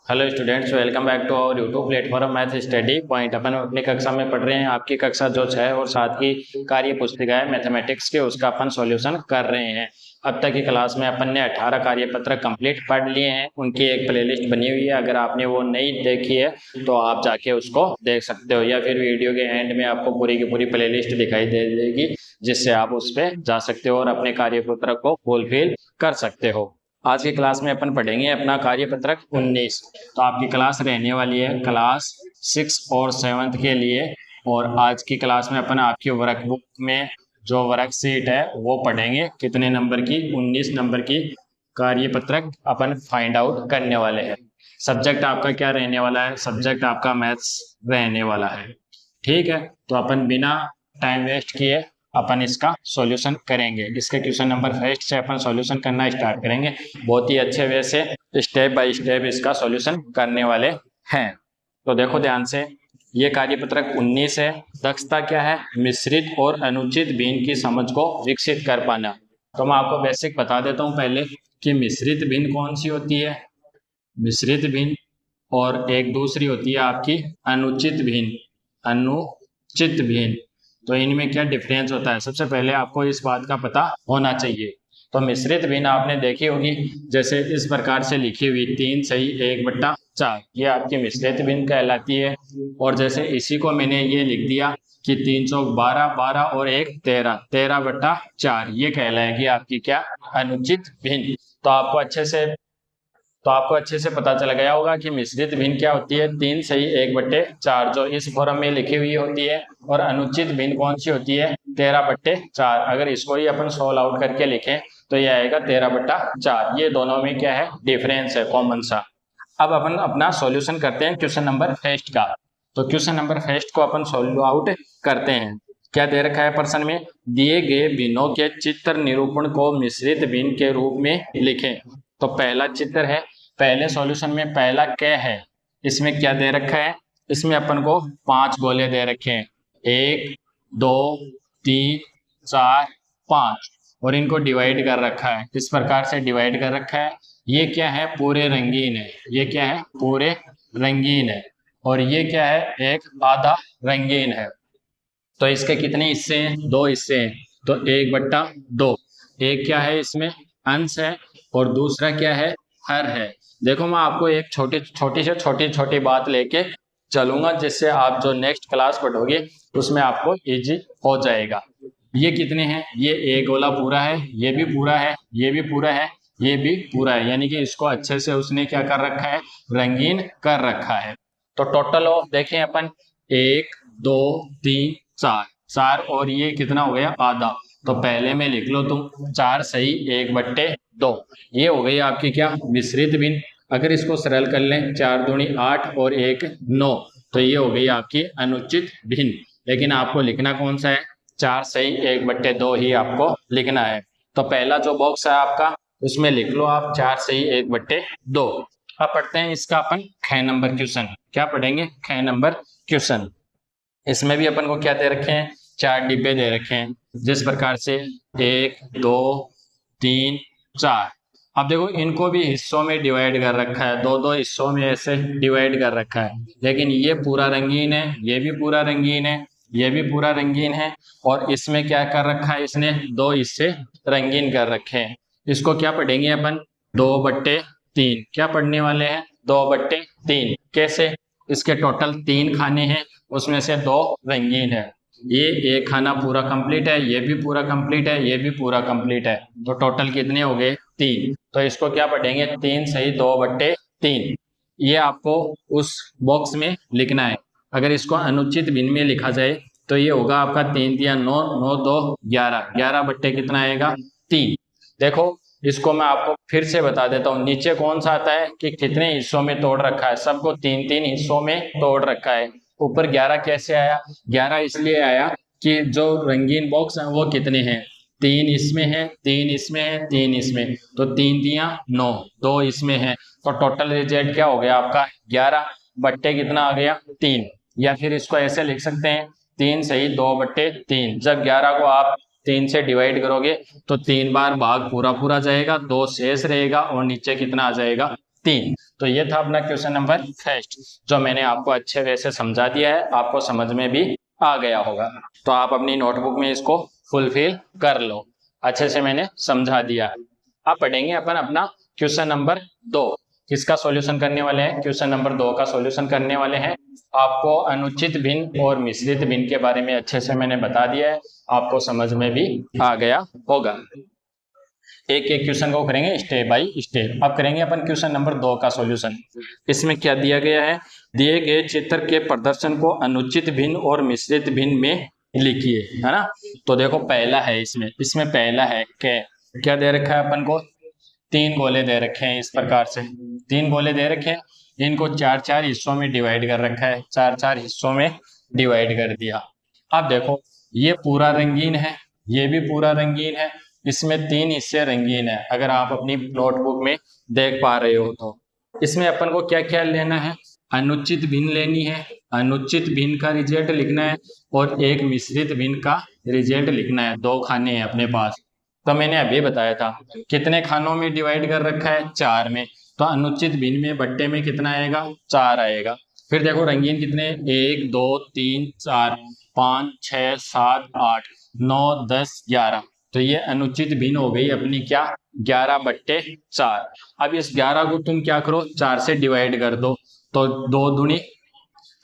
Hello students, welcome back to our YouTube platform math study point. अपन अपनी कक्षा में पढ़ रहे हैं। आपकी कक्षा जो 6 और 7 की कार्य पुस्तिका है मैथमेटिक्स के, उसका अपन सॉल्यूशन कर रहे हैं। अब तक की क्लास में अपन ने 18 कार्य पत्र कंप्लीट पढ़ लिए हैं। उनकी एक प्लेलिस्ट बनी हुई है, अगर आपने वो नहीं देखी है तो आप जाके उसको देख सकते हो, या फिर वीडियो के एंड में आपको पूरी की पूरी प्लेलिस्ट दिखाई दे देगी, जिससे आप उस पर जा सकते हो और अपने कार्य पत्र को फुलफिल कर सकते हो। आज की क्लास में अपन पढ़ेंगे अपना कार्यपत्रक 19। तो आपकी क्लास रहने वाली है क्लास 6 और 7 के लिए। और आज की क्लास में अपन आपकी वर्कबुक में जो वर्कशीट है वो पढ़ेंगे। कितने नंबर की? 19 नंबर की कार्यपत्रक अपन फाइंड आउट करने वाले हैं। सब्जेक्ट आपका क्या रहने वाला है? सब्जेक्ट आपका मैथ्स रहने वाला है। ठीक है, तो अपन बिना टाइम वेस्ट किए अपन इसका सॉल्यूशन करेंगे। इसके क्वेश्चन नंबर फर्स्ट से अपन सॉल्यूशन करना स्टार्ट करेंगे। बहुत ही अच्छे वे से स्टेप बाय स्टेप इसका सॉल्यूशन करने वाले हैं। तो देखो ध्यान से, ये कार्यपत्रक 19 है। दक्षता क्या है? मिश्रित और अनुचित भिन्न की समझ को विकसित कर पाना। तो मैं आपको बेसिक बता देता हूँ पहले कि मिश्रित भिन्न कौन सी होती है। मिश्रित भिन्न और एक दूसरी होती है आपकी अनुचित भिन्न। अनुचित भिन्न, तो इनमें क्या डिफरेंस होता है? सबसे पहले आपको इस बात का पता होना चाहिए। तो मिश्रित भिन्न आपने देखी होगी, जैसे इस प्रकार से लिखी हुई 3 सही 1/4, ये आपकी मिश्रित भिन्न कहलाती है। और जैसे इसी को मैंने ये लिख दिया कि 3 चौक 12, 12 और 1 13, 13/4, ये कहलाएगी आपकी क्या? अनुचित भिन्न। तो आपको अच्छे से पता चल गया होगा कि मिश्रित भिन्न क्या होती है। 3 सही 1/4 जो इस फॉर्म में लिखी हुई होती है, और अनुचित भिन्न कौन सी होती है? 13/4। अगर इसको ही अपन सोल्व आउट करके लिखें तो ये आएगा 13/4। ये दोनों में क्या है? डिफरेंस है कॉमन सा। अब अपन अपना सॉल्यूशन करते हैं क्वेश्चन नंबर फर्स्ट का। तो क्वेश्चन नंबर फर्स्ट को अपन सोल्व आउट करते हैं। क्या दे रखा है प्रश्न में? दिए गए भिन्नों के चित्र निरूपण को मिश्रित भिन्न के रूप में लिखें। तो पहला चित्र है, पहले सॉल्यूशन में पहला क्या है? इसमें क्या दे रखा है? इसमें अपन को 5 गोले दे रखे हैं, 1 2 3 4 5, और इनको डिवाइड कर रखा है। इस प्रकार से डिवाइड कर रखा है। ये क्या है? पूरे रंगीन है। ये क्या है? पूरे रंगीन है। और ये क्या है? एक आधा रंगीन है। तो इसके कितने हिस्से हैं? 2 हिस्से हैं। तो 1/2। एक क्या है? इसमें अंश है, और दूसरा क्या है? हर है। देखो, मैं आपको एक छोटी बात लेके चलूंगा, जिससे आप जो नेक्स्ट क्लास पढ़ोगे उसमें आपको इजी हो जाएगा। ये कितने हैं? ये एक गोला पूरा है, ये भी पूरा है, ये भी पूरा है, ये भी पूरा है। यानी कि इसको अच्छे से उसने क्या कर रखा है? रंगीन कर रखा है। तो टोटल ऑफ देखें अपन, 1 2 3 4, और ये कितना हो गया? आधा। तो पहले में लिख लो तुम 4 सही 1/2। ये हो गई आपकी क्या? मिश्रित भिन्न। अगर इसको सरल कर लें, 4 दूनी 8 और 1 9, तो ये हो गई आपकी अनुचित भिन्न। लेकिन आपको लिखना कौन सा है? 4 सही 1/2 ही आपको लिखना है। तो पहला जो बॉक्स है आपका, उसमें लिख लो आप 4 सही 1/2। अब पढ़ते हैं इसका अपन ख नंबर क्वेश्चन। क्या पढ़ेंगे? ख नंबर क्वेश्चन। इसमें भी अपन को क्या दे रखे हैं? 4 डिब्बे दे रखे हैं, जिस प्रकार से 1 2 3 4। अब देखो, इनको भी हिस्सों में डिवाइड कर रखा है, 2 2 हिस्सों में ऐसे डिवाइड कर रखा है। लेकिन ये पूरा रंगीन है, ये भी पूरा रंगीन है, ये भी पूरा रंगीन है, और इसमें क्या कर रखा है? इसने 2 हिस्से रंगीन कर रखे हैं। इसको क्या पढ़ेंगे अपन? 2/3। क्या पढ़ने वाले हैं? 2/3। कैसे? इसके टोटल 3 खाने हैं, उसमें से 2 रंगीन है। ये एक खाना पूरा कंप्लीट है, ये भी पूरा कंप्लीट है, ये भी पूरा कंप्लीट है। तो टोटल कितने हो गए? 3। तो इसको क्या पढ़ेंगे? 3 सही 2/3। ये आपको उस बॉक्स में लिखना है। अगर इसको अनुचित भिन्न में लिखा जाए तो ये होगा आपका 3 3 9, 9 2 11, 11 बट्टे कितना आएगा? 3। देखो, इसको मैं आपको फिर से बता देता हूँ। नीचे कौन सा आता है कि कितने हिस्सों में तोड़ रखा है? सबको 3 3 हिस्सों में तोड़ रखा है। ऊपर 11 कैसे आया? 11 इसलिए आया कि जो रंगीन बॉक्स है वो कितने हैं? 3 इसमें है, 3 इसमें है, 3 इसमें। तो 3 दिया 9, 2 इसमें है। तो टोटल रिजल्ट क्या हो गया आपका? 11 बट्टे कितना आ गया? 3। या फिर इसको ऐसे लिख सकते हैं, 3 सही 2/3। जब 11 को आप 3 से डिवाइड करोगे तो 3 बार भाग पूरा पूरा जाएगा, 2 शेष रहेगा, और नीचे कितना आ जाएगा? 3। तो ये था अपना क्वेश्चन नंबर फर्स्ट, जो मैंने आपको अच्छे वे से समझा दिया है, आपको समझ में भी आ गया होगा। तो आप अपनी नोटबुक में इसको फुलफिल कर लो, अच्छे से मैंने समझा दिया है। आप पढ़ेंगे अपन अपना क्वेश्चन नंबर 2। किसका सॉल्यूशन करने वाले हैं? क्वेश्चन नंबर 2 का सॉल्यूशन करने वाले हैं। आपको अनुचित भिन्न और मिश्रित भिन्न के बारे में अच्छे से मैंने बता दिया है, आपको समझ में भी आ गया होगा। एक एक क्वेश्चन को करेंगे स्टेप बाय स्टेप। अब करेंगे अपन क्वेश्चन नंबर 2 का सॉल्यूशन। इसमें क्या दिया गया है? दिए गए चित्र के प्रदर्शन को अनुचित भिन्न और मिश्रित भिन्न में लिखिए, है ना। तो देखो पहला है, इसमें पहला है क्या दे रखा है अपन को? 3 गोले दे रखे हैं। इस प्रकार से 3 गोले दे रखे हैं, इनको 4-4 हिस्सों में डिवाइड कर रखा है, 4-4 हिस्सों में डिवाइड कर दिया। अब देखो ये पूरा रंगीन है, ये भी पूरा रंगीन है, इसमें 3 हिस्से रंगीन है। अगर आप अपनी नोटबुक में देख पा रहे हो तो इसमें अपन को क्या क्या लेना है? अनुचित भिन्न लेनी है, अनुचित भिन्न का रिजल्ट लिखना है, और एक मिश्रित भिन्न का रिजल्ट लिखना है। 2 खाने हैं अपने पास। तो मैंने अभी बताया था कितने खानों में डिवाइड कर रखा है? 4 में। तो अनुचित भिन्न में बट्टे में कितना आएगा? 4 आएगा। फिर देखो रंगीन कितने? 1 2 3 4 5 6 7 8 9 10 11। तो ये अनुचित भिन्न हो गई अपनी क्या? 11/4। अब इस 11 को तुम क्या करो? 4 से डिवाइड कर दो। तो 2 दूनी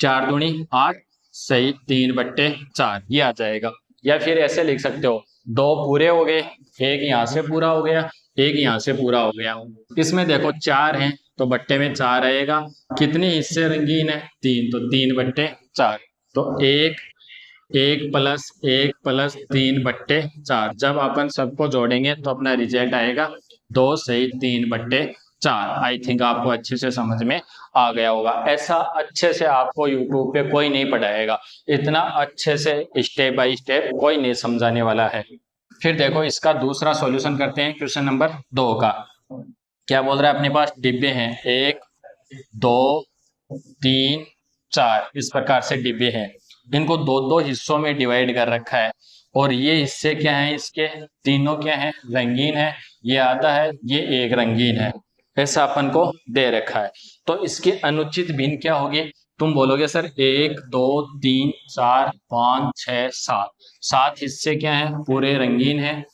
4 दूनी 8, सही 3/4 ये आ जाएगा। या फिर ऐसे लिख सकते हो 2 पूरे हो गए, एक यहाँ से पूरा हो गया, एक यहाँ से पूरा हो गया। इसमें देखो 4 हैं तो बट्टे में 4 आएगा। कितने हिस्से रंगीन है? 3, तो 3/4। तो 1 प्लस 1 प्लस 3/4। जब अपन सबको जोड़ेंगे तो अपना रिजल्ट आएगा 2 सही 3/4। आई थिंक आपको अच्छे से समझ में आ गया होगा। ऐसा अच्छे से आपको यूट्यूब पे कोई नहीं पढ़ाएगा, इतना अच्छे से स्टेप बाय स्टेप कोई नहीं समझाने वाला है। फिर देखो इसका दूसरा सॉल्यूशन करते हैं क्वेश्चन नंबर 2 का। क्या बोल रहा है? अपने पास डिब्बे हैं 1 2 3 4, इस प्रकार से डिब्बे हैं। इनको 2-2 हिस्सों में डिवाइड कर रखा है, और ये हिस्से क्या हैं? इसके तीनों क्या हैं? रंगीन है। ये आधा है, ये एक रंगीन है, ऐसा अपन को दे रखा है। तो इसके अनुचित भिन्न क्या होगी? तुम बोलोगे सर 1 2 3 4 5 6 7, 7 हिस्से क्या हैं? पूरे रंगीन है।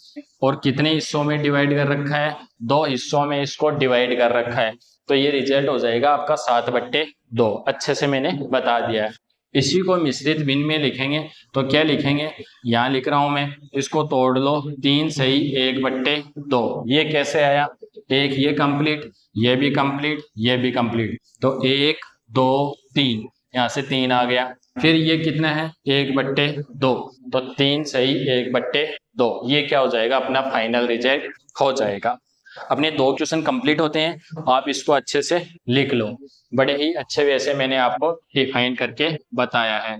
और कितने हिस्सों में डिवाइड कर रखा है? 2 हिस्सों में इसको डिवाइड कर रखा है। तो ये रिजल्ट हो जाएगा आपका 7/2। अच्छे से मैंने बता दिया है। इसी को मिश्रित भिन्न में लिखेंगे तो क्या लिखेंगे? यहाँ लिख रहा हूं मैं, इसको तोड़ लो। 3 सही 1/2। ये कैसे आया? एक ये कंप्लीट, ये भी कंप्लीट, ये भी कंप्लीट। तो 1 2 3, यहाँ से 3 आ गया। फिर ये कितना है? 1/2। तो 3 सही 1/2। ये क्या हो जाएगा? अपना फाइनल रिजल्ट हो जाएगा। अपने 2 क्वेश्चन कंप्लीट होते हैं, आप इसको अच्छे से लिख लो। बड़े ही अच्छे वे से मैंने आपको डिफाइन करके बताया है।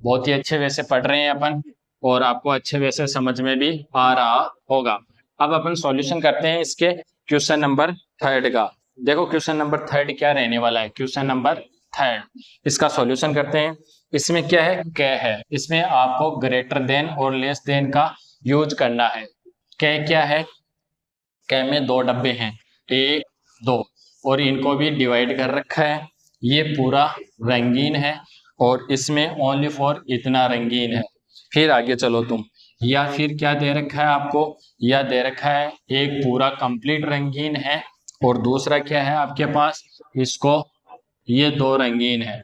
बहुत ही अच्छे वे से पढ़ रहे हैं अपन, और आपको अच्छे वे से समझ में भी आ रहा होगा। अब अपन सॉल्यूशन करते हैं इसके क्वेश्चन नंबर 3 का। देखो क्वेश्चन नंबर 3 क्या रहने वाला है? क्वेश्चन नंबर 3 इसका सॉल्यूशन करते हैं। इसमें क्या है? है। इसमें आपको ग्रेटर देन और लेस देन का यूज करना है। क्या है? में 2 डब्बे हैं 1 2, और इनको भी डिवाइड कर रखा है। ये पूरा रंगीन है, और इसमें ओनली फॉर इतना रंगीन है। फिर आगे चलो तुम, या फिर क्या दे रखा है आपको? या दे रखा है एक पूरा कंप्लीट रंगीन है, और दूसरा क्या है आपके पास? इसको ये 2 रंगीन है।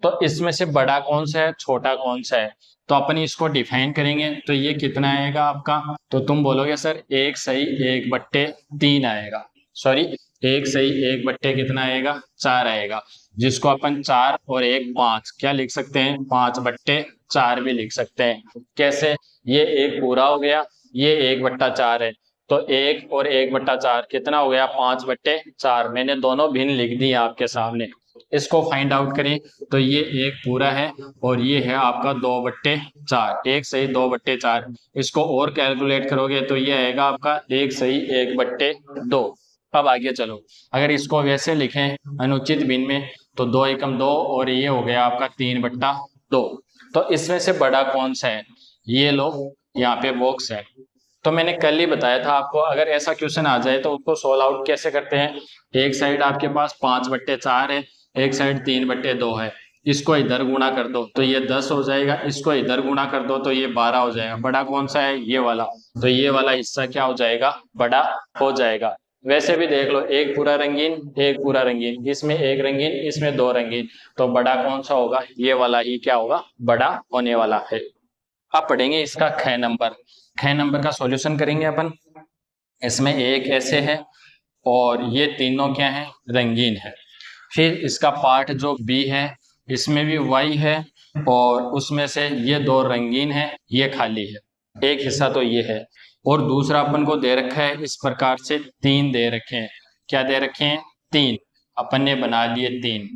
तो इसमें से बड़ा कौन सा है, छोटा कौन सा है? तो अपन इसको डिफाइन करेंगे। तो ये कितना आएगा आपका? तो तुम बोलोगे सर 1 सही 1/3 आएगा। सॉरी 1 सही 1/, कितना आएगा? 4 आएगा। जिसको अपन 4 और 1 5 क्या लिख सकते हैं? 5/4 भी लिख सकते हैं। कैसे? ये 1 पूरा हो गया, ये 1/4 है। तो 1 और 1/4 कितना हो गया? 5/4। मैंने दोनों भिन्न लिख दिए आपके सामने। इसको फाइंड आउट करें तो ये 1 पूरा है, और ये है आपका 2/4। 1 सही 2/4। इसको और कैलकुलेट करोगे तो ये आएगा आपका 1 सही 1/2। अब आगे चलो, अगर इसको वैसे लिखें अनुचित भिन्न में तो 2 एकम 2, और ये हो गया आपका 3/2। तो इसमें से बड़ा कौन सा है? ये लो, यहाँ पे बॉक्स है। तो मैंने कल ही बताया था आपको, अगर ऐसा क्वेश्चन आ जाए तो उसको सोल्व आउट कैसे करते हैं। एक साइड आपके पास 5/4 है, एक साइड 3/2 है, इसको इधर गुणा कर दो तो ये 10 हो जाएगा, इसको इधर गुणा कर दो तो ये 12 हो जाएगा। बड़ा कौन सा है? ये वाला। तो ये वाला हिस्सा क्या हो जाएगा? बड़ा हो जाएगा। वैसे भी देख लो, एक पूरा रंगीन, एक पूरा रंगीन, इसमें एक रंगीन, इसमें दो रंगीन, तो बड़ा कौन सा होगा? ये वाला ही क्या होगा? बड़ा होने वाला है। अब पढ़ेंगे इसका ख नंबर। ख नंबर का सॉल्यूशन करेंगे अपन। इसमें एक ऐसे है और ये तीनों क्या है? रंगीन है। फिर इसका पार्ट जो बी है, इसमें भी वाई है और उसमें से ये दो रंगीन है, ये खाली है। एक हिस्सा तो ये है और दूसरा अपन को दे रखा है इस प्रकार से, 3 दे रखे हैं। क्या दे रखे हैं? 3। अपन ने बना लिए 3।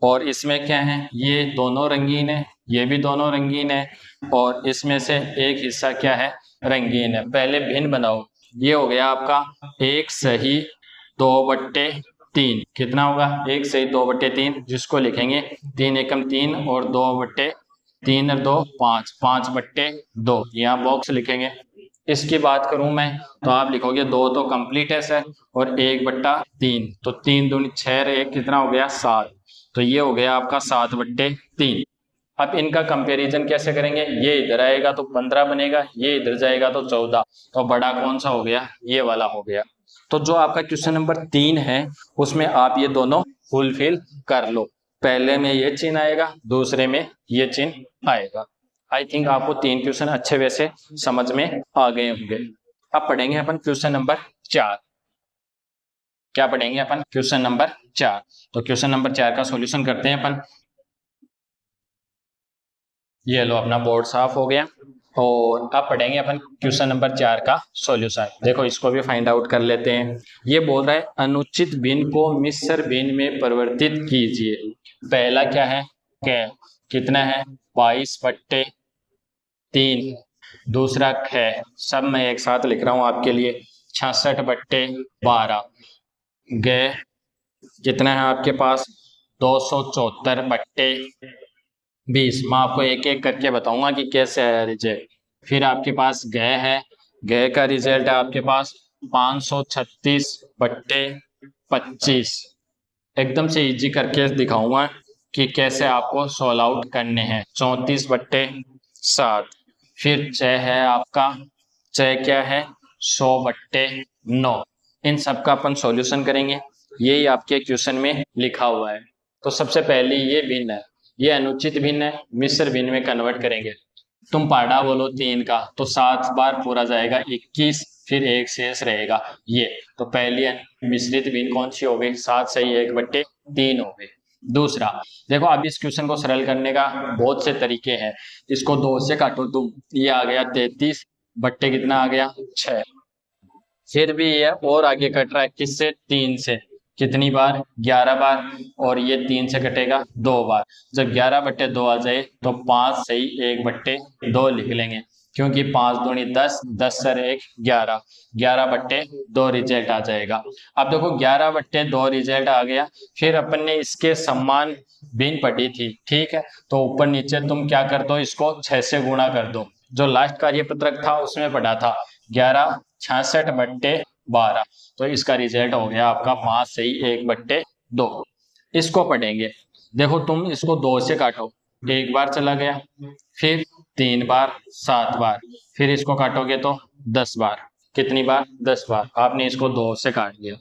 और इसमें क्या है? ये दोनों रंगीन है, ये भी दोनों रंगीन है और इसमें से एक हिस्सा क्या है? रंगीन है। पहले भिन्न बनाओ। ये हो गया आपका 1 सही 2/3। कितना होगा? 1 सही 2/3, जिसको लिखेंगे 3 एकम 3 और 2/3 और 2 5, 5/2 यहाँ बॉक्स लिखेंगे। इसकी बात करूं मैं तो आप लिखोगे 2 तो कंप्लीट है सर और 1/3, तो 3 दूनी 6, 1 कितना हो गया? 7। तो ये हो गया आपका 7/3। अब इनका कंपैरिजन कैसे करेंगे? ये इधर आएगा तो 15 बनेगा, ये इधर जाएगा तो 14, तो बड़ा कौन सा हो गया? ये वाला हो गया। तो जो आपका क्वेश्चन नंबर 3 है उसमें आप ये दोनों फुलफिल कर लो। पहले में ये चिन्ह आएगा, दूसरे में ये चिन्ह आएगा। आई थिंक आपको 3 क्वेश्चन अच्छे वैसे समझ में आ गए होंगे। अब पढ़ेंगे अपन क्वेश्चन नंबर 4। क्या पढ़ेंगे अपन? Question number 4। तो क्वेश्चन नंबर 4 का सॉल्यूशन करते हैं अपन। ये लो, अपना बोर्ड साफ हो गया और अब पढ़ेंगे अपन क्वेश्चन नंबर 4 का सॉल्यूशन। देखो इसको भी फाइंड आउट कर लेते हैं। ये बोल रहा है अनुचित भिन्न को मिश्र भिन्न में परिवर्तित कीजिए। पहला क्या है? क्या कितना है? 22/3। दूसरा ख, सब मैं एक साथ लिख रहा हूं आपके लिए, 66/12। ग कितना है आपके पास? 274/20। मैं आपको एक एक करके बताऊंगा कि कैसे है रिजल्ट। फिर आपके पास ग है, ग का रिजल्ट है आपके पास 536/25। एकदम से इजी करके दिखाऊंगा कि कैसे आपको सॉल्व आउट करने हैं। 34/7। फिर च है आपका, च क्या है? 100/9। इन सब का अपन सॉल्यूशन करेंगे, यही आपके क्वेश्चन में लिखा हुआ है। तो सबसे पहले ये भिन्न है, ये अनुचित भिन्न है, मिश्र भिन्न में कन्वर्ट करेंगे। तुम पाड़ा बोलो 3 का तो 7 बार पूरा जाएगा 21, फिर एक शेष रहेगा ये। तो पहली मिश्रित भिन्न कौन सी हो गई? 7 सही 1/3 हो गई। दूसरा देखो, अब इस क्वेश्चन को सरल करने का बहुत से तरीके हैं। इसको 2 से काटो तुम, ये आ गया 33 बट्टे कितना आ गया? 6। फिर भी ये और आगे कट रहा है, किससे? 3 से। कितनी बार? 11 बार। और ये 3 से कटेगा 2 बार। जब 11/2 आ जाए तो 5 सही 1/2 लिख लेंगे, क्योंकि 5 दूनी 10, 10 सर 1 11, 11/2 रिजल्ट आ जाएगा। अब देखो 11/2 रिजल्ट आ गया। फिर अपन ने इसके समान भिन्न पढ़ी थी, ठीक है? तो ऊपर नीचे तुम क्या कर दो, इसको 6 से गुणा कर दो। जो लास्ट कार्यपत्रक था उसमें पढ़ा था 11 66/12। तो इसका रिजल्ट हो गया आपका 5 सही 1/2। इसको पढ़ेंगे। देखो तुम इसको 2 से काटो, 1 बार चला गया, फिर 3 बार, 7 बार, फिर इसको काटोगे तो 10 बार। कितनी बार? 10 बार। आपने इसको 2 से काट लिया।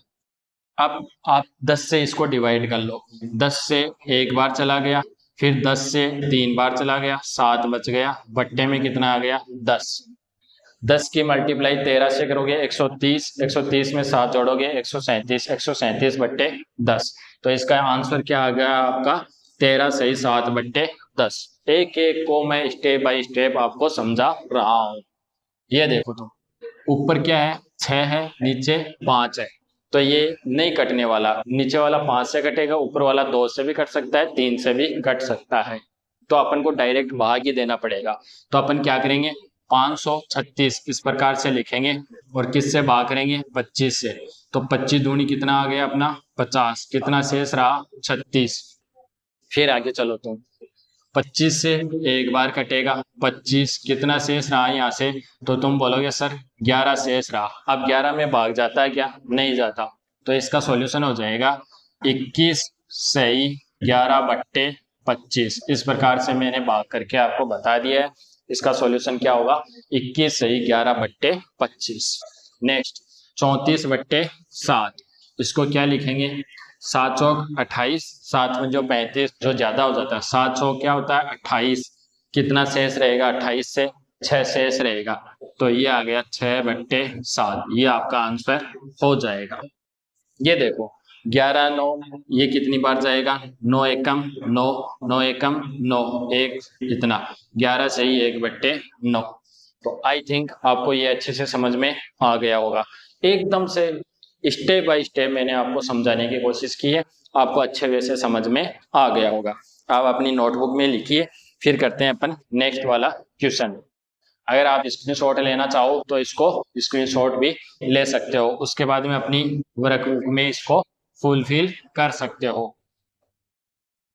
अब आप 10 से इसको डिवाइड कर लो। 10 से 1 बार चला गया, फिर 10 से 3 बार चला गया, 7 बच गया, बट्टे में कितना आ गया? 10। 10 की मल्टीप्लाई 13 से करोगे 130, 130 में 7 जोड़ोगे 137, 137/10। तो इसका आंसर क्या आ गया आपका? 13 सही 7/10। एक एक को मैं स्टेप बाय स्टेप आपको समझा रहा हूं। ये देखो तुम, ऊपर क्या है? 6 है, नीचे 5 है, तो ये नहीं कटने वाला। नीचे वाला 5 से कटेगा, ऊपर वाला 2 से भी कट सकता है, 3 से भी कट सकता है। तो अपन को डायरेक्ट भाग ही देना पड़ेगा। तो अपन क्या करेंगे? 536 इस प्रकार से लिखेंगे और किससे भाग करेंगे? 25 से। तो 25 दूनी कितना आ गया अपना? 50। कितना शेष रहा? 36। फिर आगे चलो तुम, 25 से एक बार कटेगा, 25 कितना शेष रहा यहाँ से, तो तुम बोलोगे सर 11 शेष रहा। अब 11 में भाग जाता है क्या, नहीं जाता, तो इसका सॉल्यूशन हो जाएगा 21 सही 11/25। इस प्रकार से मैंने भाग करके आपको बता दिया है। इसका सॉल्यूशन क्या होगा, 21 सही 11/25। नेक्स्ट 34/7, इसको क्या लिखेंगे, 7 चौक 28, 7 में जो 35 जो ज्यादा हो जाता है, 7 चौक क्या होता है 28, कितना शेष रहेगा 28 से 6 शेष रहेगा, तो ये आ गया 6/7। ये आपका आंसर हो जाएगा। ये देखो 11 9, ये कितनी बार जाएगा, 9 एकम 9, 9 एकम 9, एक इतना 11 सही 1/9। तो आई थिंक आपको ये अच्छे से समझ में आ गया होगा। एकदम से स्टेप बाय स्टेप मैंने आपको समझाने की कोशिश की है, आपको अच्छे वे से समझ में आ गया होगा। आप अपनी नोटबुक में लिखिए, फिर करते हैं अपन नेक्स्ट वाला क्वेश्चन। अगर आप स्क्रीनशॉट लेना चाहो तो इसको स्क्रीनशॉट भी ले सकते हो, उसके बाद में अपनी वर्कबुक में इसको फुलफिल कर सकते हो।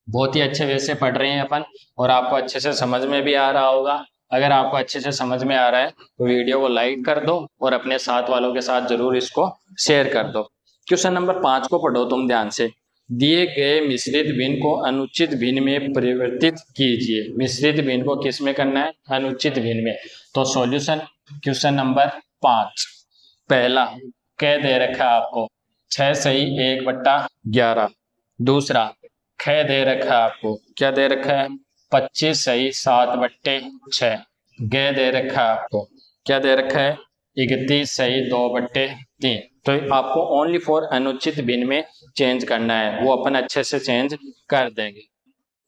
बहुत ही अच्छे वे से पढ़ रहे हैं अपन और आपको अच्छे से समझ में भी आ रहा होगा। अगर आपको अच्छे से समझ में आ रहा है तो वीडियो को लाइक कर दो और अपने साथ वालों के साथ जरूर इसको शेयर कर दो। क्वेश्चन नंबर 5 को पढ़ो तुम ध्यान से। दिए गए मिश्रित भिन्न को अनुचित भिन्न में परिवर्तित कीजिए। मिश्रित भिन्न को किस में करना है, अनुचित भिन्न में। तो सॉल्यूशन क्वेश्चन नंबर 5, पहला क दे रखा है आपको 6 सही 1/11। दूसरा ख दे रखा है आपको, क्या दे रखा है 25 सही 7/6। ग दे रखा है आपको, क्या दे रखा है 31 सही 2/3। तो आपको ओनली फॉर अनुचित भिन्न में चेंज करना है, वो अपन अच्छे से चेंज कर देंगे।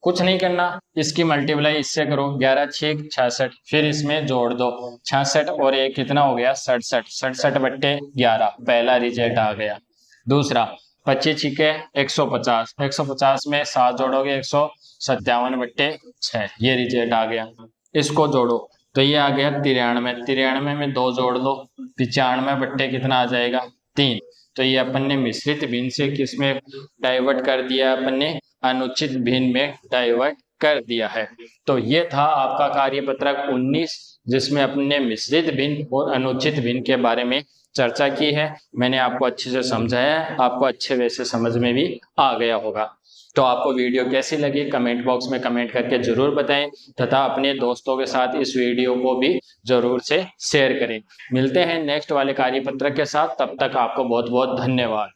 कुछ नहीं करना, इसकी मल्टीप्लाई इससे करो 11 6 66, फिर इसमें जोड़ दो 66 और 1 कितना हो गया 67, 67/11 पहला रिजल्ट आ गया। दूसरा 25 छिके 150, 150 में 7 जोड़ोगे 157/6, ये रिजल्ट आ गया। इसको जोड़ो तो ये आ गया 93, 93 में 2 जोड़ दो 95 कितना आ जाएगा 3। तो ये अपन ने मिश्रित भिन्न से किस में डाइवर्ट कर दिया, अपन ने अनुचित भिन्न में डाइवर्ट कर दिया है। तो ये था आपका कार्यपत्रक 19, जिसमें अपन ने मिश्रित भिन्न और अनुचित भिन्न के बारे में चर्चा की है। मैंने आपको अच्छे से समझाया है, आपको अच्छे वे से समझ में भी आ गया होगा। तो आपको वीडियो कैसी लगी कमेंट बॉक्स में कमेंट करके जरूर बताएं, तथा अपने दोस्तों के साथ इस वीडियो को भी जरूर से शेयर करें। मिलते हैं नेक्स्ट वाले कार्यपत्रक के साथ, तब तक आपको बहुत बहुत धन्यवाद।